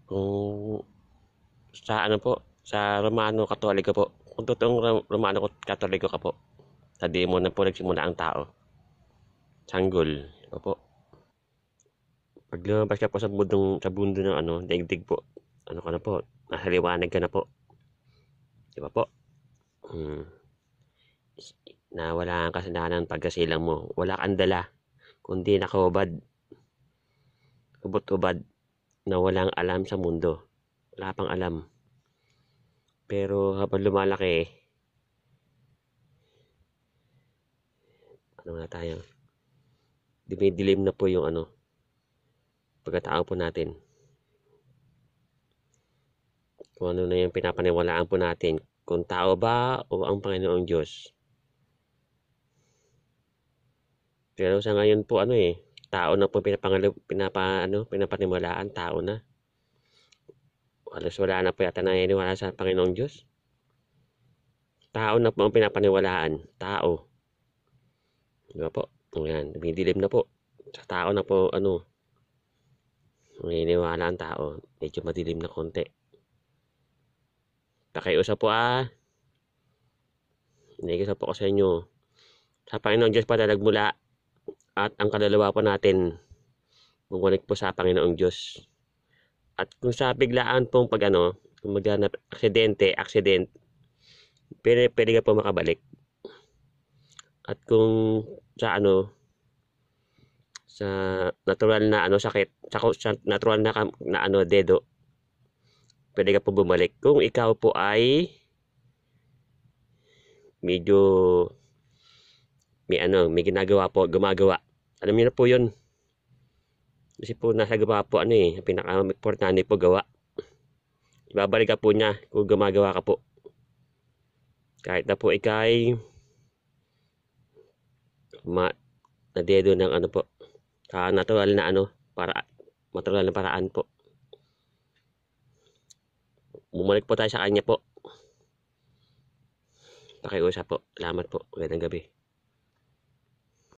Kung sa ano po, sa Romano Katoliko po. Kung totoong Romano Katoliko ka po, sa di mo na po nagsimula ang tao. Sanggol. Opo. Pag lumabas ka po sa bundo ng ano, daigdig po. Ano ka na po? Nasa liwanag ka na po. Di ba po? Hmm. Na wala kang kasalanan pagkasilang mo. Wala kang dala. Kundi nakahubad. Hubot-hubad na walang alam sa mundo. Wala pang alam. Pero habang lumalaki, ano na tayo? Dumidilim na po yung ano, pagkatao po natin. Kung ano na yung pinapaniwalaan po natin. Kung tao ba o ang Panginoong Diyos. Pero sa ngayon po ano tao na po pinapaniwalaan, tao na. Halos wala na po yata naniniwala sa Panginoong Diyos. Tao na po ang pinapaniwalaan, tao. Diba po? O yan, dumidilim na po. Sa tao na po naniniwala ang tao. Medyo madilim na konti. Pakiusap po Nakikiusap po ko sa inyo. Sa Panginoong Diyos pa nagmula at ang kaluluwa po natin bumalik po sa Panginoong Diyos. At kung sa biglaan pong kung maghanap accident, pwede ka po makabalik. At kung sa sa natural na sakit, sa natural na dedo, pwede ka po bumalik. Kung ikaw po ay medyo may gumagawa. Alam niyo na po 'yun. Kasi po nasa gawa po ang pinaka-importante po gawa. Ibabalik ka po niya kung gumagawa ka po. Kahit na po ikay nadedo ng po, natural na natural na paraan po. Bumalik po tayo sa kanya po. Pakiusap po. Salamat po. Magandang gabi.